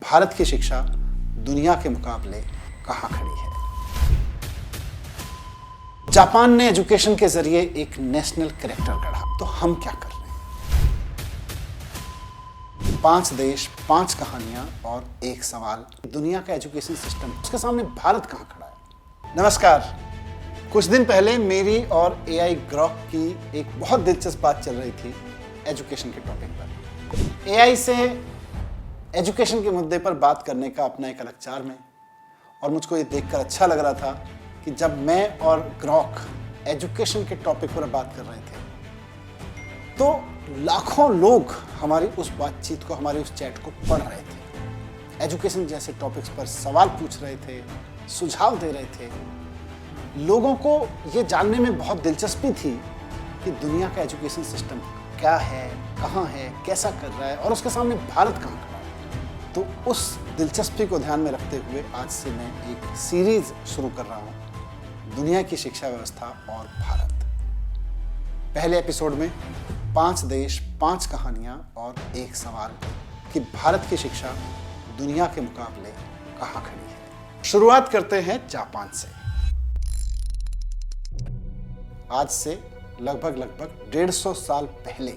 भारत की शिक्षा दुनिया के मुकाबले कहाँ खड़ी है। जापान ने एजुकेशन के जरिए एक नेशनल कैरेक्टर गढ़ा, तो हम क्या कर रहे हैं? 5 देश, 5 कहानियां और एक सवाल। दुनिया का एजुकेशन सिस्टम, उसके सामने भारत कहां खड़ा है? नमस्कार। कुछ दिन पहले मेरी और एआई ग्रॉक की एक बहुत दिलचस्प बात चल रही थी एजुकेशन के टॉपिक पर। एआई से एजुकेशन के मुद्दे पर बात करने का अपना एक अलग चार्म है, और मुझको ये देखकर अच्छा लग रहा था कि जब मैं और ग्रॉक एजुकेशन के टॉपिक पर बात कर रहे थे तो लाखों लोग हमारी उस बातचीत को, हमारी उस चैट को पढ़ रहे थे, एजुकेशन जैसे टॉपिक्स पर सवाल पूछ रहे थे, सुझाव दे रहे थे। लोगों को ये जानने में बहुत दिलचस्पी थी कि दुनिया का एजुकेशन सिस्टम क्या है, कहाँ है, कैसा कर रहा है, और उसके सामने भारत कहाँ खड़ा है। तो उस दिलचस्पी को ध्यान में रखते हुए आज से मैं एक सीरीज शुरू कर रहा हूँ, दुनिया की शिक्षा व्यवस्था और भारत। पहले एपिसोड में 5 देश, 5 कहानियां और एक सवाल कि भारत की शिक्षा दुनिया के मुकाबले कहाँ खड़ी है। शुरुआत करते हैं जापान से। आज से लगभग 150 साल पहले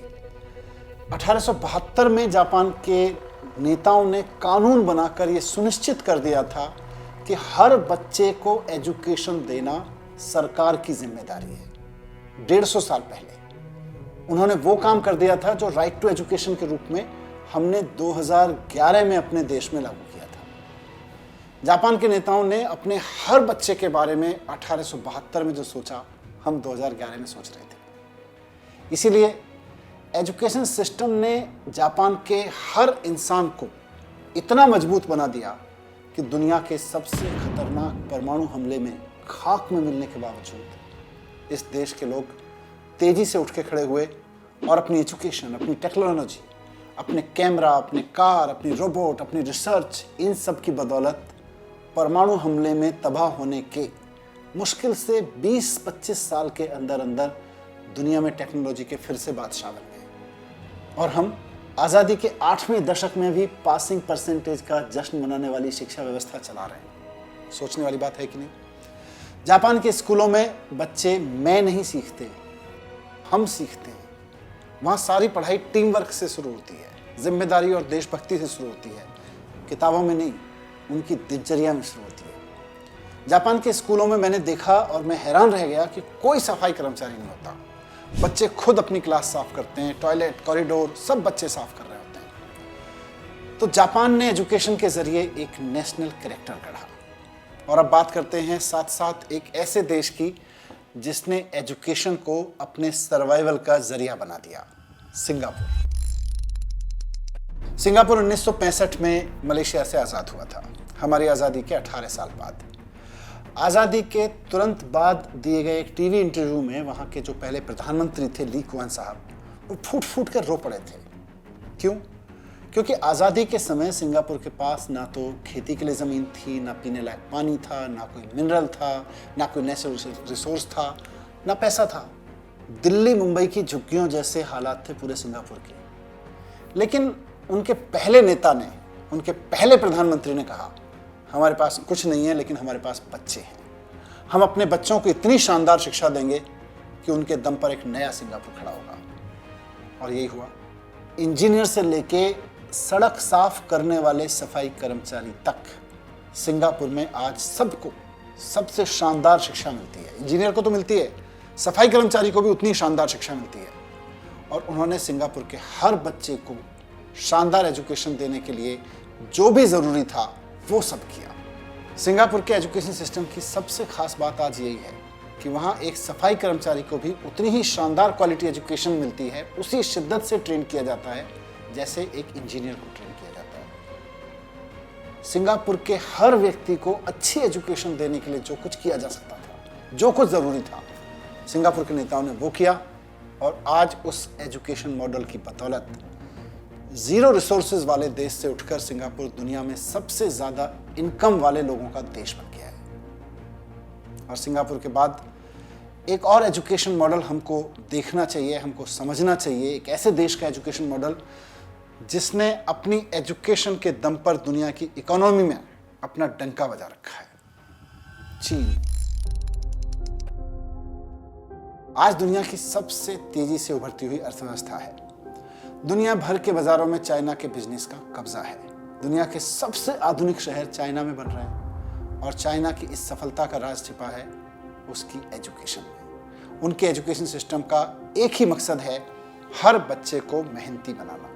1872 में जापान के नेताओं ने कानून बनाकर यह सुनिश्चित कर दिया था कि हर बच्चे को एजुकेशन देना सरकार की जिम्मेदारी है। 150 साल पहले उन्होंने वो काम कर दिया था जो राइट टू एजुकेशन के रूप में हमने 2011 में अपने देश में लागू किया था। जापान के नेताओं ने अपने हर बच्चे के बारे में 1872 में जो सोचा, हम 2011 में सोच रहे थे। इसीलिए एजुकेशन सिस्टम ने जापान के हर इंसान को इतना मजबूत बना दिया कि दुनिया के सबसे खतरनाक परमाणु हमले में खाक में मिलने के बावजूद इस देश के लोग तेजी से उठ के खड़े हुए और अपनी एजुकेशन, अपनी टेक्नोलॉजी, अपने कैमरा, अपने कार, अपनी रोबोट, अपनी रिसर्च, इन सब की बदौलत परमाणु हमले में तबाह होने के मुश्किल से 20-25 साल के अंदर अंदर दुनिया में टेक्नोलॉजी के फिर से बादशाह बन गए। और हम आज़ादी के 8वें दशक में भी पासिंग परसेंटेज का जश्न मनाने वाली शिक्षा व्यवस्था चला रहे हैं। सोचने वाली बात है कि नहीं? जापान के स्कूलों में बच्चे मैं नहीं सीखते, हम सीखते हैं। वहाँ सारी पढ़ाई टीम वर्क से शुरू होती है, जिम्मेदारी और देशभक्ति से शुरू होती है, किताबों में नहीं, उनकी दिनचर्या में शुरू होती है। जापान के स्कूलों में मैंने देखा और मैं हैरान रह गया कि कोई सफाई कर्मचारी नहीं होता। बच्चे खुद अपनी क्लास साफ करते हैं, टॉयलेट, कॉरिडोर सब बच्चे साफ कर रहे होते हैं। तो जापान ने एजुकेशन के जरिए एक नेशनल कैरेक्टर गढ़ा। और अब बात करते हैं साथ साथ एक ऐसे देश की जिसने एजुकेशन को अपने सर्वाइवल का जरिया बना दिया, सिंगापुर। सिंगापुर 1965 में मलेशिया से आज़ाद हुआ था, हमारी आज़ादी के 18 साल बाद। आज़ादी के तुरंत बाद दिए गए एक टीवी इंटरव्यू में वहाँ के जो पहले प्रधानमंत्री थे, ली कुआन साहब, वो फूट फूट कर रो पड़े थे। क्यों? क्योंकि आज़ादी के समय सिंगापुर के पास ना तो खेती के लिए ज़मीन थी, ना पीने लायक पानी था, ना कोई मिनरल था, ना कोई नेचुरल रिसोर्स था, ना पैसा था। दिल्ली मुंबई की झुग्गियों जैसे हालात थे पूरे सिंगापुर के। लेकिन उनके पहले नेता ने, उनके पहले प्रधानमंत्री ने कहा, हमारे पास कुछ नहीं है लेकिन हमारे पास बच्चे हैं। हम अपने बच्चों को इतनी शानदार शिक्षा देंगे कि उनके दम पर एक नया सिंगापुर खड़ा होगा। और यही हुआ। इंजीनियर से लेके सड़क साफ करने वाले सफाई कर्मचारी तक सिंगापुर में आज सबको सबसे शानदार शिक्षा मिलती है। इंजीनियर को तो मिलती है, सफाई कर्मचारी को भी उतनी शानदार शिक्षा मिलती है। और उन्होंने सिंगापुर के हर बच्चे को शानदार एजुकेशन देने के लिए जो भी ज़रूरी था वो सब किया। सिंगापुर के एजुकेशन सिस्टम की सबसे खास बात आज यही है कि वहाँ एक सफाई कर्मचारी को भी उतनी ही शानदार क्वालिटी एजुकेशन मिलती है, उसी शिद्दत से ट्रेन किया जाता है जैसे एक इंजीनियर को ट्रेन किया जाता है। सिंगापुर के हर व्यक्ति को अच्छी एजुकेशन देने के लिए जो कुछ किया जा सकता था, जो कुछ ज़रूरी था, सिंगापुर के नेताओं ने वो किया। और आज उस एजुकेशन मॉडल की बदौलत जीरो रिसोर्सेज वाले देश से उठकर सिंगापुर दुनिया में सबसे ज़्यादा इनकम वाले लोगों का देश बन गया है। और सिंगापुर के बाद एक और एजुकेशन मॉडल हमको देखना चाहिए, हमको समझना चाहिए। एक ऐसे देश का एजुकेशन मॉडल जिसने अपनी एजुकेशन के दम पर दुनिया की इकोनॉमी में अपना डंका बजा रखा है, चीन। आज दुनिया की सबसे तेजी से उभरती हुई अर्थव्यवस्था है। दुनिया भर के बाजारों में चाइना के बिजनेस का कब्जा है। दुनिया के सबसे आधुनिक शहर चाइना में बन रहे हैं और चाइना की इस सफलता का राज छिपा है उसकी एजुकेशन में। उनके एजुकेशन सिस्टम का एक ही मकसद है, हर बच्चे को मेहनती बनाना।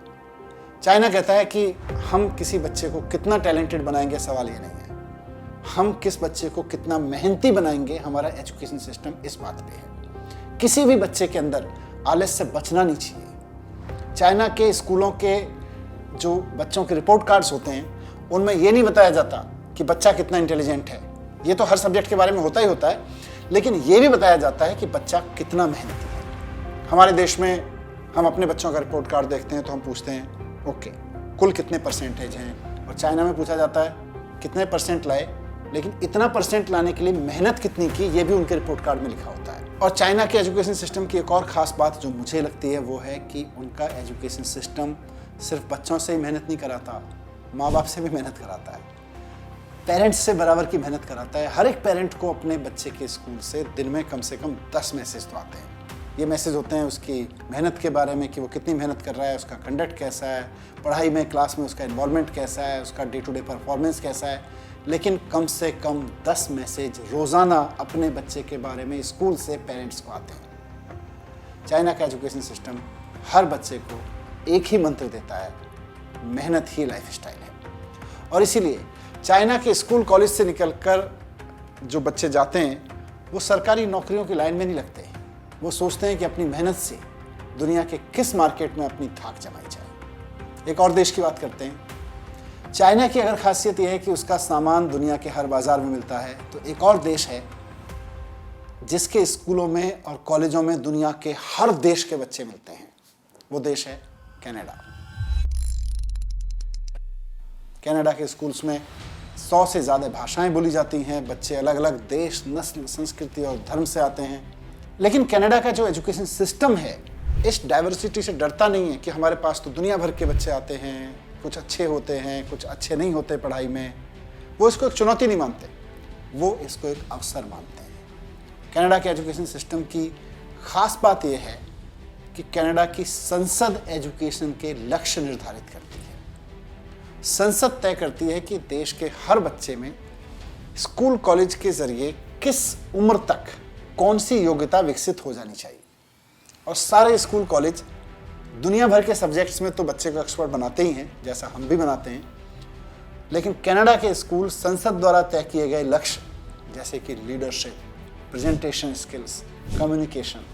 चाइना कहता है कि हम किसी बच्चे को कितना टैलेंटेड बनाएंगे, सवाल ये नहीं है, हम किस बच्चे को कितना मेहनती बनाएंगे, हमारा एजुकेशन सिस्टम इस बात पे है। किसी भी बच्चे के अंदर आलस से बचना नहीं चाहिए। चाइना के स्कूलों के जो बच्चों के रिपोर्ट कार्ड्स होते हैं उनमें यह नहीं बताया जाता कि बच्चा कितना इंटेलिजेंट है, ये तो हर सब्जेक्ट के बारे में होता ही होता है, लेकिन ये भी बताया जाता है कि बच्चा कितना मेहनती है। हमारे देश में हम अपने बच्चों का रिपोर्ट कार्ड देखते हैं तो हम पूछते हैं ओके कुल कितने परसेंटेज हैं, और चाइना में पूछा जाता है कितने परसेंट लाए, लेकिन इतना परसेंट लाने के लिए मेहनत कितनी की ये भी उनके रिपोर्ट कार्ड में लिखा होता है। और चाइना के एजुकेशन सिस्टम की एक और ख़ास बात जो मुझे लगती है वो है कि उनका एजुकेशन सिस्टम सिर्फ बच्चों से ही मेहनत नहीं कराता, माँ बाप से भी मेहनत कराता है, पेरेंट्स से बराबर की मेहनत कराता है। हर एक पेरेंट को अपने बच्चे के स्कूल से दिन में कम 10 मैसेज तो आते हैं। ये मैसेज होते हैं उसकी मेहनत के बारे में कि वो कितनी मेहनत कर रहा है, उसका कंडक्ट कैसा है, पढ़ाई में क्लास में उसका इन्वॉल्वमेंट कैसा है, उसका डे टू डे परफॉर्मेंस कैसा है, लेकिन कम से कम 10 मैसेज रोज़ाना अपने बच्चे के बारे में स्कूल से पेरेंट्स को आते हैं। चाइना का एजुकेशन सिस्टम हर बच्चे को एक ही मंत्र देता है, मेहनत ही लाइफ स्टाइल है। और इसीलिए चाइना के स्कूल कॉलेज से निकलकर जो बच्चे जाते हैं वो सरकारी नौकरियों की लाइन में नहीं लगते हैं। वो सोचते हैं कि अपनी मेहनत से दुनिया के किस मार्केट में अपनी धाक जमाई जाए। एक और देश की बात करते हैं। चाइना की अगर खासियत यह है कि उसका सामान दुनिया के हर बाजार में मिलता है, तो एक और देश है जिसके स्कूलों में और कॉलेजों में दुनिया के हर देश के बच्चे मिलते हैं, वो देश है कनाडा। कनाडा के स्कूल्स में 100 से ज़्यादा भाषाएं बोली जाती हैं, बच्चे अलग अलग देश, नस्ल, संस्कृति और धर्म से आते हैं। लेकिन कनाडा का जो एजुकेशन सिस्टम है इस डाइवर्सिटी से डरता नहीं है कि हमारे पास तो दुनिया भर के बच्चे आते हैं, कुछ अच्छे होते हैं, कुछ अच्छे नहीं होते पढ़ाई में। वो इसको एक चुनौती नहीं मानते, वो इसको एक अवसर मानते हैं। कनाडा के एजुकेशन सिस्टम की खास बात यह है कि कनाडा की संसद एजुकेशन के लक्ष्य निर्धारित करती है। संसद तय करती है कि देश के हर बच्चे में स्कूल कॉलेज के जरिए किस उम्र तक कौन सी योग्यता विकसित हो जानी चाहिए। और सारे स्कूल कॉलेज दुनिया भर के सब्जेक्ट्स में तो बच्चे को एक्सपर्ट बनाते ही हैं, जैसा हम भी बनाते हैं, लेकिन कनाडा के स्कूल संसद द्वारा तय किए गए लक्ष्य जैसे कि leadership, presentation skills, communication,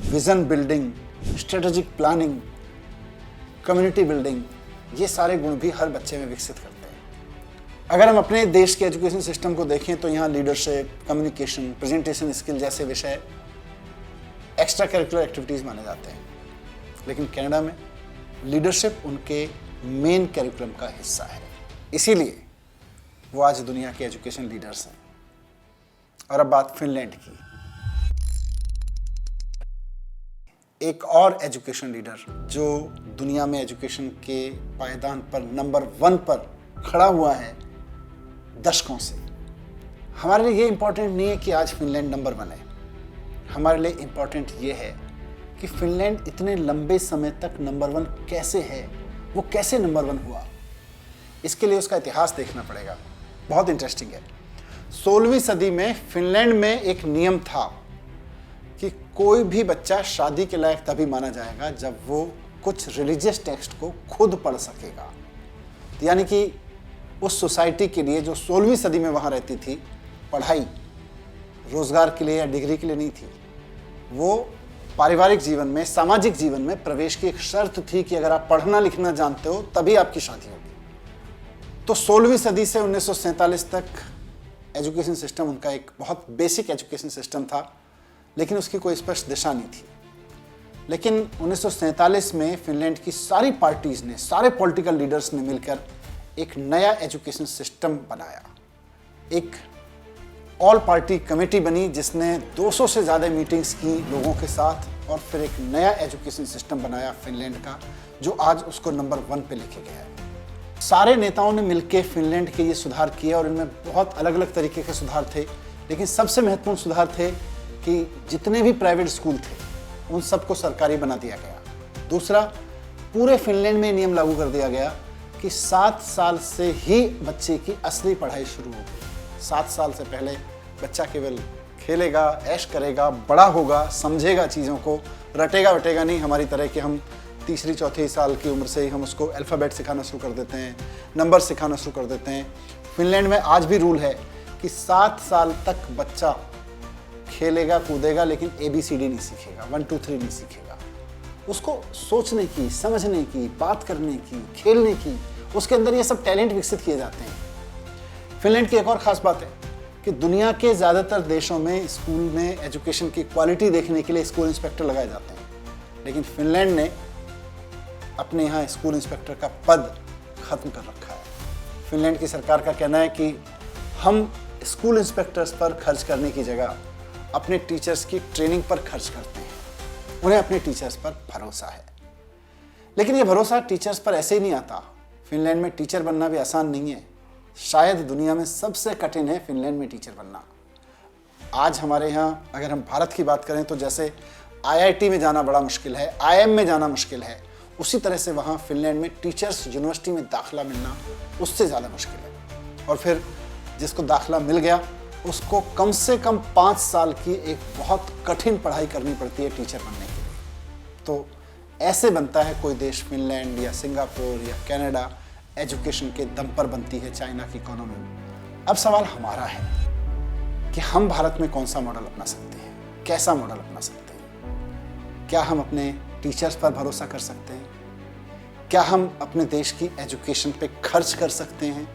vision building, strategic planning, community building, ये सारे गुण भी हर बच्चे में विकसित करते हैं। अगर हम अपने देश के एजुकेशन सिस्टम को देखें तो यहाँ लीडरशिप, कम्युनिकेशन, प्रेजेंटेशन स्किल जैसे विषय एक्स्ट्रा करिकुलर एक्टिविटीज़ माने जाते हैं, लेकिन कनाडा में लीडरशिप उनके मेन करिकुलम का हिस्सा है। इसीलिए वो आज दुनिया के एजुकेशन लीडर्स हैं। और अब बात फिनलैंड की। एक और एजुकेशन लीडर जो दुनिया में एजुकेशन के पायदान पर नंबर 1 पर खड़ा हुआ है दशकों से। हमारे लिए ये इंपॉर्टेंट नहीं है कि आज फिनलैंड नंबर 1 है, हमारे लिए इंपॉर्टेंट ये है कि फिनलैंड इतने लंबे समय तक नंबर 1 कैसे है, वो कैसे नंबर 1 हुआ। इसके लिए उसका इतिहास देखना पड़ेगा, बहुत इंटरेस्टिंग है। 16वीं सदी में फिनलैंड में एक नियम था कि कोई भी बच्चा शादी के लायक तभी माना जाएगा जब वो कुछ रिलीजियस टेक्स्ट को खुद पढ़ सकेगा। यानी कि उस सोसाइटी के लिए जो 16वीं सदी में वहाँ रहती थी, पढ़ाई रोजगार के लिए या डिग्री के लिए नहीं थी, वो पारिवारिक जीवन में, सामाजिक जीवन में प्रवेश की एक शर्त थी कि अगर आप पढ़ना लिखना जानते हो तभी आपकी शादी होगी। तो 16वीं सदी से 1947 तक एजुकेशन सिस्टम उनका एक बहुत बेसिक एजुकेशन सिस्टम था, लेकिन उसकी कोई स्पष्ट दिशा नहीं थी। लेकिन 1947 में फिनलैंड की सारी पार्टीज़ ने, सारे पॉलिटिकल लीडर्स ने मिलकर एक नया एजुकेशन सिस्टम बनाया। एक ऑल पार्टी कमेटी बनी जिसने 200 से ज़्यादा मीटिंग्स की लोगों के साथ, और फिर एक नया एजुकेशन सिस्टम बनाया फिनलैंड का, जो आज उसको नंबर 1 पे लेके गया है। सारे नेताओं ने मिलकर फिनलैंड के ये सुधार किए और इनमें बहुत अलग अलग तरीके के सुधार थे, लेकिन सबसे महत्वपूर्ण सुधार थे कि जितने भी प्राइवेट स्कूल थे उन सबको सरकारी बना दिया गया। दूसरा, पूरे फिनलैंड में नियम लागू कर दिया गया कि 7 साल से ही बच्चे की असली पढ़ाई शुरू होगी। 7 साल से पहले बच्चा केवल खेलेगा, ऐश करेगा, बड़ा होगा, समझेगा चीज़ों को, रटेगा वटेगा नहीं हमारी तरह कि हम तीसरी चौथी साल की उम्र से ही हम उसको अल्फ़ाबेट सिखाना शुरू कर देते हैं, नंबर सिखाना शुरू कर देते हैं। फिनलैंड में आज भी रूल है कि 7 साल तक बच्चा खेलेगा कूदेगा लेकिन ABCD नहीं सीखेगा, 1 2 3 नहीं सीखेगा। उसको सोचने की, समझने की, बात करने की, खेलने की, उसके अंदर ये सब टैलेंट विकसित किए जाते हैं। फिनलैंड की एक और ख़ास बात है कि दुनिया के ज़्यादातर देशों में स्कूल में एजुकेशन की क्वालिटी देखने के लिए स्कूल इंस्पेक्टर लगाए जाते हैं, लेकिन फिनलैंड ने अपने यहाँ स्कूल इंस्पेक्टर का पद ख़त्म कर रखा है। फिनलैंड की सरकार का कहना है कि हम स्कूल इंस्पेक्टर्स पर खर्च करने की जगह अपने टीचर्स की ट्रेनिंग पर खर्च करते हैं। उन्हें अपने टीचर्स पर भरोसा है, लेकिन ये भरोसा टीचर्स पर ऐसे ही नहीं आता। फिनलैंड में टीचर बनना भी आसान नहीं है। शायद दुनिया में सबसे कठिन है फिनलैंड में टीचर बनना। आज हमारे यहाँ अगर हम भारत की बात करें तो जैसे IIT में जाना बड़ा मुश्किल है, IIM में जाना मुश्किल है, उसी तरह से वहाँ फिनलैंड में टीचर्स यूनिवर्सिटी में दाखिला मिलना उससे ज़्यादा मुश्किल है। और फिर जिसको दाखिला मिल गया उसको कम से कम 5 साल की एक बहुत कठिन पढ़ाई करनी पड़ती है टीचर बनने के लिए। तो ऐसे बनता है कोई देश, फिनलैंड या सिंगापुर या कनाडा एजुकेशन के दम पर बनती है चाइना की इकोनॉमी में। अब सवाल हमारा है कि हम भारत में कौन सा मॉडल अपना सकते हैं, कैसा मॉडल अपना सकते हैं। क्या हम अपने टीचर्स पर भरोसा कर सकते हैं? क्या हम अपने देश की एजुकेशन पे खर्च कर सकते हैं?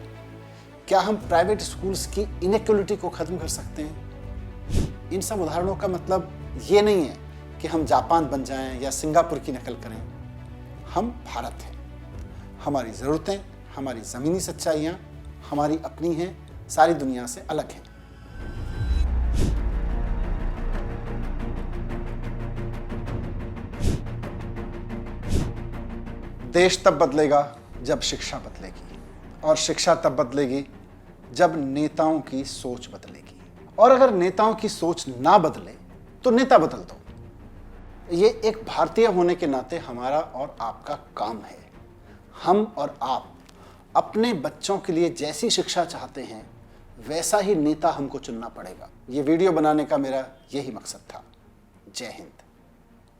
क्या हम प्राइवेट स्कूल्स की इनइक्वलिटी को ख़त्म कर सकते हैं? इन सब उदाहरणों का मतलब ये नहीं है कि हम जापान बन जाएं या सिंगापुर की नकल करें। हम भारत हैं, हमारी ज़रूरतें, हमारी ज़मीनी सच्चाइयाँ हमारी अपनी हैं, सारी दुनिया से अलग हैं। देश तब बदलेगा जब शिक्षा बदलेगी, और शिक्षा तब बदलेगी जब नेताओं की सोच बदलेगी। और अगर नेताओं की सोच ना बदले तो नेता बदल दो। ये एक भारतीय होने के नाते हमारा और आपका काम है। हम और आप अपने बच्चों के लिए जैसी शिक्षा चाहते हैं वैसा ही नेता हमको चुनना पड़ेगा। ये वीडियो बनाने का मेरा यही मकसद था। जय हिंद।